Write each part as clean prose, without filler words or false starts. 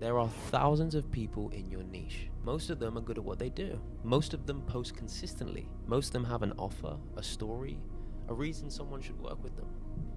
There are thousands of people in your niche. Most of them are good at what they do. Most of them post consistently. Most of them have an offer, a story, a reason someone should work with them.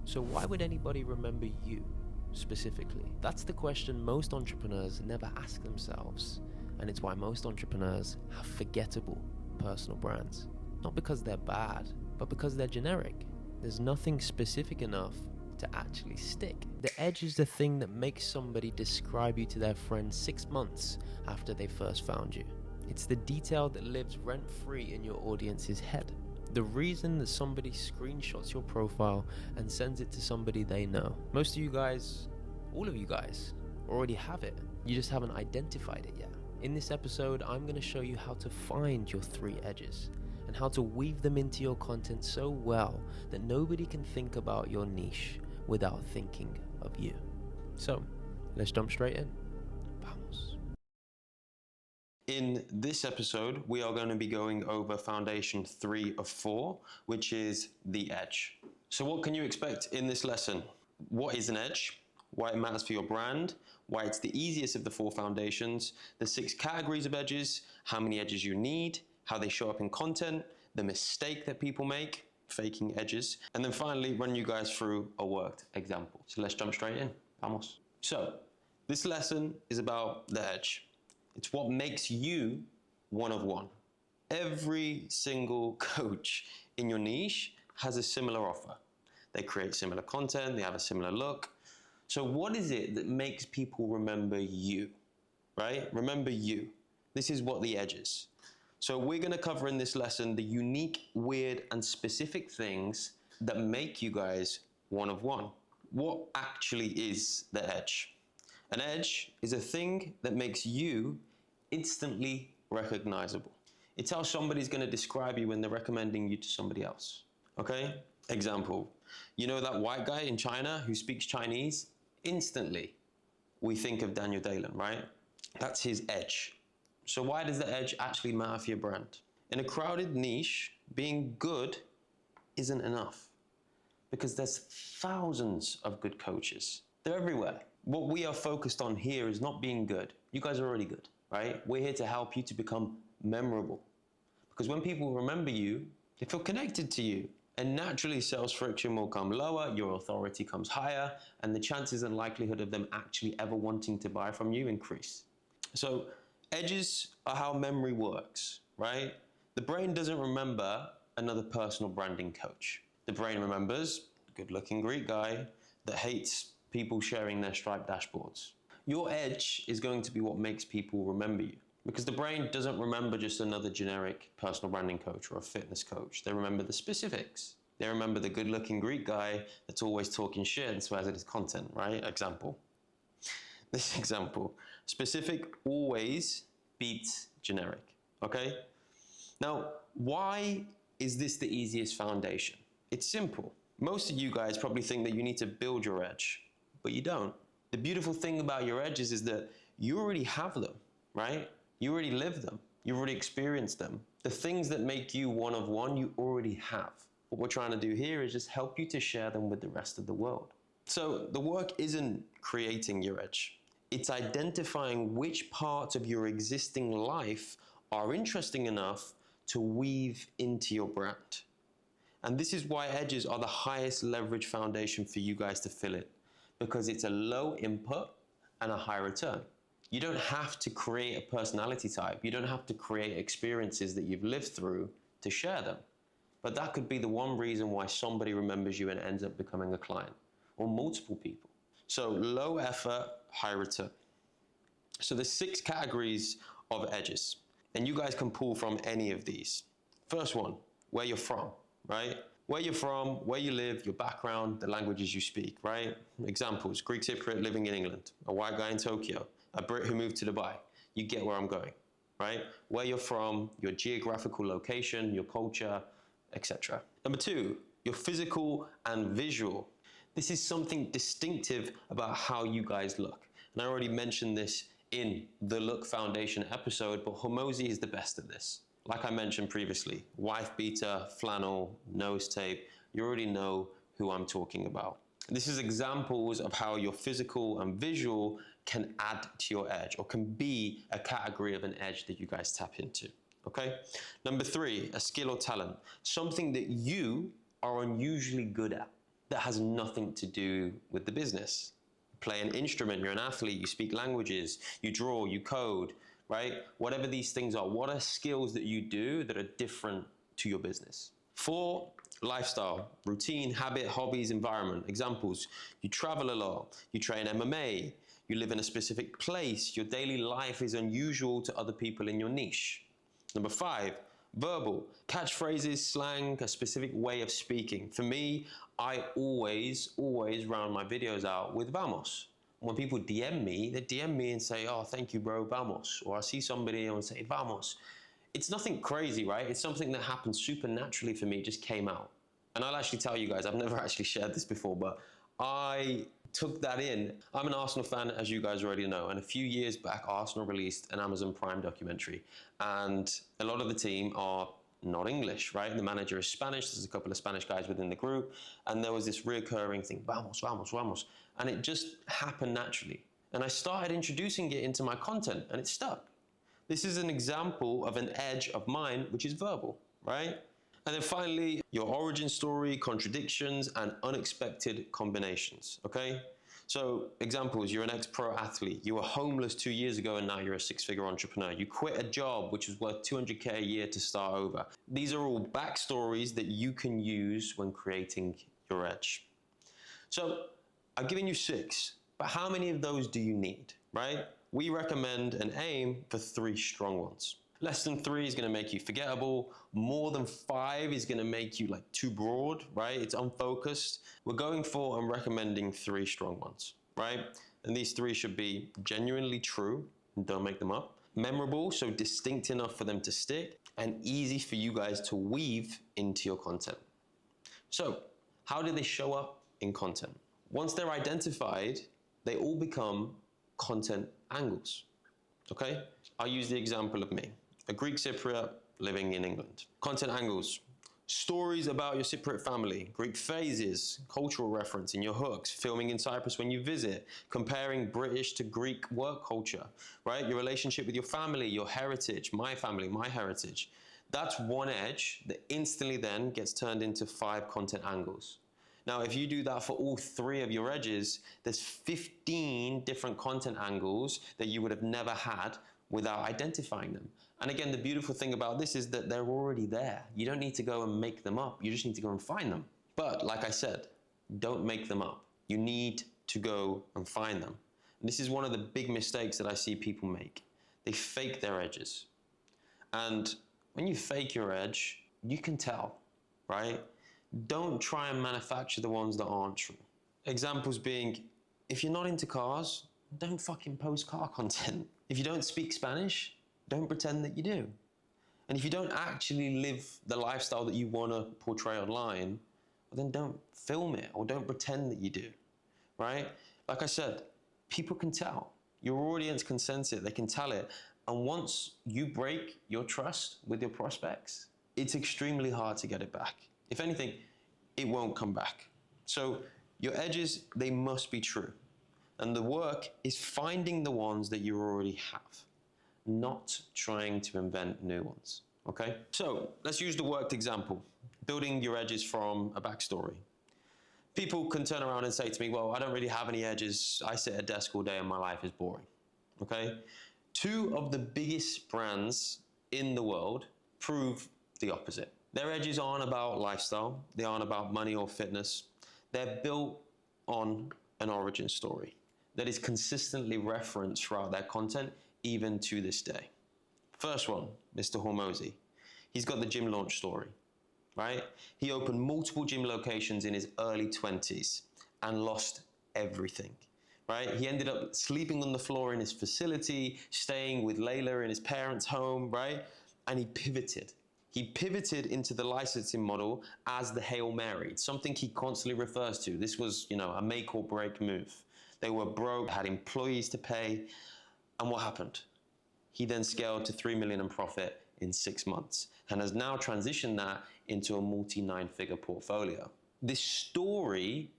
So why would anybody remember you specifically? That's the question most entrepreneurs never ask themselves. And it's why most entrepreneurs have forgettable personal brands. Not because they're bad, but because they're generic. There's nothing specific enough to actually stick. The edge is the thing that makes somebody describe you to their friends 6 months after they first found you. It's the detail that lives rent-free in your audience's head. The reason that somebody screenshots your profile and sends it to somebody they know. Most of you guys, all of you guys, already have it. You just haven't identified it yet. In this episode, I'm going to show you how to find your 3 edges and how to weave them into your content so well that nobody can think about your niche without thinking of you. So, let's jump straight in. Vamos. In this episode, we are going to be going over foundation 3 of 4, which is the edge. So what can you expect in this lesson? What is an edge? Why it matters for your brand, why it's the easiest of the 4 foundations, the 6 categories of edges, how many edges you need, how they show up in content, the mistake that people make, faking edges, and then finally run you guys through a worked example. So let's jump straight in. Vamos. So this lesson is about the edge. It's what makes you one of one. Every single coach in your niche has a similar offer. They create similar content, they have a similar look. So what is it that makes people remember you, right? Remember you. This is what the edge is. So we're going to cover in this lesson the unique, weird, and specific things that make you guys one of one. What actually is the edge? An edge is a thing that makes you instantly recognizable. It's how somebody's going to describe you when they're recommending you to somebody else. Okay? Example. You know that white guy in China who speaks Chinese? Instantly, we think of Daniel Dalen, right? That's his edge. So why does the edge actually matter for your brand? In a crowded niche, being good isn't enough because there's thousands of good coaches. They're everywhere. What we are focused on here is not being good. You guys are already good, right? We're here to help you to become memorable. Because when people remember you, they feel connected to you. And naturally, sales friction will come lower, your authority comes higher, and the chances and likelihood of them actually ever wanting to buy from you increase. So edges are how memory works, right? The brain doesn't remember another personal branding coach. The brain remembers a good-looking Greek guy that hates people sharing their striped dashboards. Your edge is going to be what makes people remember you. Because the brain doesn't remember just another generic personal branding coach or a fitness coach. They remember the specifics. They remember the good-looking Greek guy that's always talking shit and swears at his content, right? Example. This example. Specific always beats generic, okay? Now, why is this the easiest foundation? It's simple. Most of you guys probably think that you need to build your edge, but you don't. The beautiful thing about your edges is that you already have them, right? You already live them. You've already experienced them. The things that make you one of one, you already have. What we're trying to do here is just help you to share them with the rest of the world. So the work isn't creating your edge. It's identifying which parts of your existing life are interesting enough to weave into your brand. And this is why edges are the highest leverage foundation for you guys to fill it, because it's a low input and a high return. You don't have to create a personality type. You don't have to create experiences that you've lived through to share them. But that could be the one reason why somebody remembers you and ends up becoming a client, or multiple people. So low effort, high return. So there's 6 categories of edges, and you guys can pull from any of these. First one, where you're from, right? Where you're from, where you live, your background, the languages you speak, right? Examples, Greek Cypriot living in England, a white guy in Tokyo, a Brit who moved to Dubai. You get where I'm going, right? Where you're from, your geographical location, your culture, etc. Number 2, your physical and visual. This is something distinctive about how you guys look. And I already mentioned this in the Look Foundation episode, but Hormozy is the best at this. Like I mentioned previously, wife beater, flannel, nose tape, you already know who I'm talking about. This is examples of how your physical and visual can add to your edge, or can be a category of an edge that you guys tap into. Okay? Number 3, a skill or talent. Something that you are unusually good at that has nothing to do with the business. Play an instrument, you're an athlete, you speak languages, you draw, you code, right? Whatever these things are, what are skills that you do that are different to your business? 4, lifestyle, routine, habit, hobbies, environment. Examples, you travel a lot, you train MMA, you live in a specific place, your daily life is unusual to other people in your niche. Number 5, verbal, catchphrases, slang, a specific way of speaking. For me, I always round my videos out with vamos. When people DM me, they DM me and say, oh, thank you, bro, vamos. Or I see somebody and say, vamos. It's nothing crazy, right? It's something that happened super naturally for me, it just came out. And I'll actually tell you guys, I've never actually shared this before, but I took that in. I'm an Arsenal fan, as you guys already know, and a few years back, Arsenal released an Amazon Prime documentary, and a lot of the team are not English, right? The manager is Spanish, there's a couple of Spanish guys within the group, and there was this reoccurring thing, vamos, vamos, vamos, and it just happened naturally. And I started introducing it into my content, and it stuck. This is an example of an edge of mine, which is verbal, right? And then finally, your origin story, contradictions, and unexpected combinations, okay? So examples, you're an ex-pro athlete, you were homeless 2 years ago and now you're a 6-figure entrepreneur. You quit a job which was worth 200K a year to start over. These are all backstories that you can use when creating your edge. So I've given you 6, but how many of those do you need, right? We recommend and aim for 3 strong ones. Less than 3 is going to make you forgettable. More than 5 is going to make you like too broad, right? It's unfocused. We're going for and recommending 3 strong ones, right? And these 3 should be genuinely true, and don't make them up. Memorable, so distinct enough for them to stick, and easy for you guys to weave into your content. So, how do they show up in content? Once they're identified, they all become content angles, okay? I'll use the example of me, a Greek Cypriot living in England. Content angles, stories about your Cypriot family, Greek phases, cultural reference in your hooks, filming in Cyprus when you visit, comparing British to Greek work culture, right? Your relationship with your family, your heritage, my family, my heritage. That's one edge that instantly then gets turned into 5 content angles. Now, if you do that for all 3 of your edges, there's 15 different content angles that you would have never had without identifying them. And again, the beautiful thing about this is that they're already there. You don't need to go and make them up. You just need to go and find them. But like I said, don't make them up. You need to go and find them. And this is one of the big mistakes that I see people make. They fake their edges. And when you fake your edge, you can tell, right? Don't try and manufacture the ones that aren't true. Examples being, if you're not into cars, don't fucking post car content. If you don't speak Spanish, don't pretend that you do. And if you don't actually live the lifestyle that you want to portray online, well, then don't film it or don't pretend that you do, right? Like I said, people can tell. Your audience can sense it, they can tell it. And once you break your trust with your prospects, it's extremely hard to get it back. If anything, it won't come back. So your edges, they must be true. And the work is finding the ones that you already have, not trying to invent new ones, okay? So let's use the worked example, building your edges from a backstory. People can turn around and say to me, well, I don't really have any edges. I sit at a desk all day and my life is boring, okay? 2 of the biggest brands in the world prove the opposite. Their edges aren't about lifestyle. They aren't about money or fitness. They're built on an origin story that is consistently referenced throughout their content, even to this day. First one, Mr. Hormozi. He's got the gym launch story, right? He opened multiple gym locations in his early 20s and lost everything, right? He ended up sleeping on the floor in his facility, staying with Layla in his parents' home, right? And he pivoted. He pivoted into the licensing model as the Hail Mary, something he constantly refers to. This was, a make or break move. They were broke, had employees to pay, and what happened? He then scaled to 3 million in profit in 6 months and has now transitioned that into a multi-9-figure portfolio. This story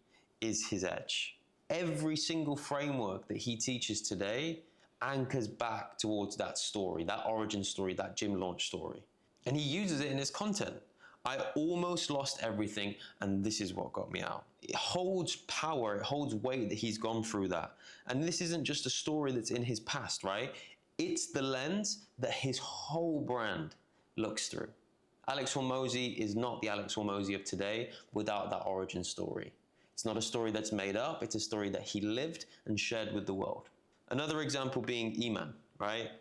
is his edge. Every single framework that he teaches today anchors back towards that story, that origin story, that gym launch story. And he uses it in his content. I almost lost everything, and this is what got me out. It holds power, it holds weight that he's gone through that. And this isn't just a story that's in his past, right? It's the lens that his whole brand looks through. Alex Hormozi is not the Alex Hormozi of today without that origin story. It's not a story that's made up, it's a story that he lived and shared with the world. Another example being Iman, right?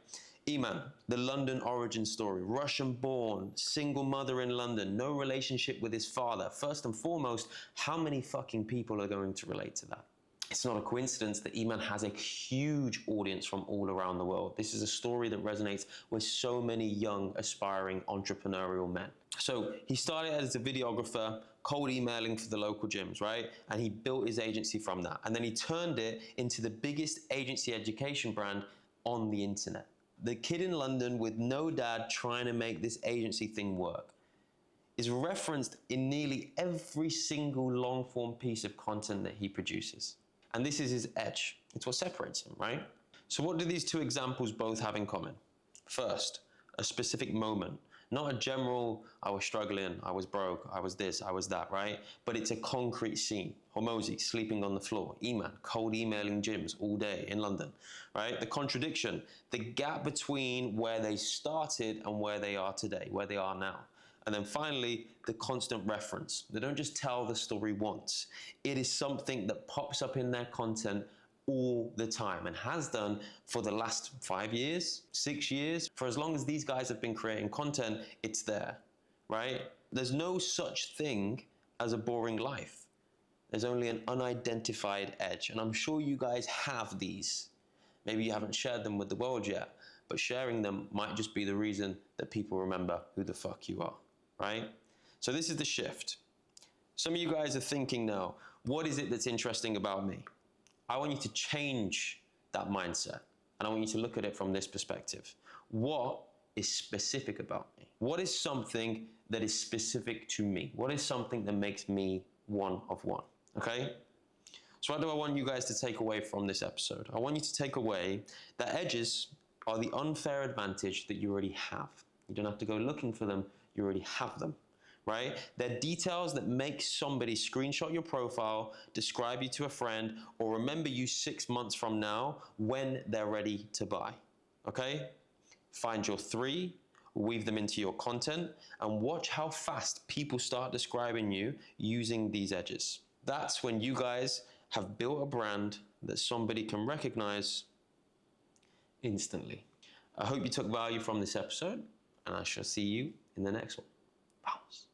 Iman, the London origin story, Russian born, single mother in London, no relationship with his father. First and foremost, how many fucking people are going to relate to that? It's not a coincidence that Iman has a huge audience from all around the world. This is a story that resonates with so many young, aspiring, entrepreneurial men. So he started as a videographer, cold emailing for the local gyms, right? And he built his agency from that. And then he turned it into the biggest agency education brand on the internet. The kid in London with no dad trying to make this agency thing work is referenced in nearly every single long-form piece of content that he produces. And this is his edge. It's what separates him, right? So what do these two examples both have in common? First, a specific moment. Not a general, I was struggling, I was broke, I was this, I was that, right? But it's a concrete scene. Hormozi sleeping on the floor. Iman, cold emailing gyms all day in London, right? The contradiction, the gap between where they started and where they are today, where they are now. And then finally, the constant reference. They don't just tell the story once. It is something that pops up in their content all the time and has done for the last 5 years, 6 years. For as long as these guys have been creating content, it's there, right? There's no such thing as a boring life. There's only an unidentified edge. And I'm sure you guys have these. Maybe you haven't shared them with the world yet, but sharing them might just be the reason that people remember who the fuck you are, right? So this is the shift. Some of you guys are thinking now, what is it that's interesting about me? I want you to change that mindset, and I want you to look at it from this perspective. What is specific about me? What is something that is specific to me? What is something that makes me one of one? Okay? So what do I want you guys to take away from this episode? I want you to take away that edges are the unfair advantage that you already have. You don't have to go looking for them, you already have them. Right? They're details that make somebody screenshot your profile, describe you to a friend, or remember you 6 months from now when they're ready to buy. Okay? Find your 3, weave them into your content, and watch how fast people start describing you using these edges. That's when you guys have built a brand that somebody can recognize instantly. I hope you took value from this episode, and I shall see you in the next one. Vamos.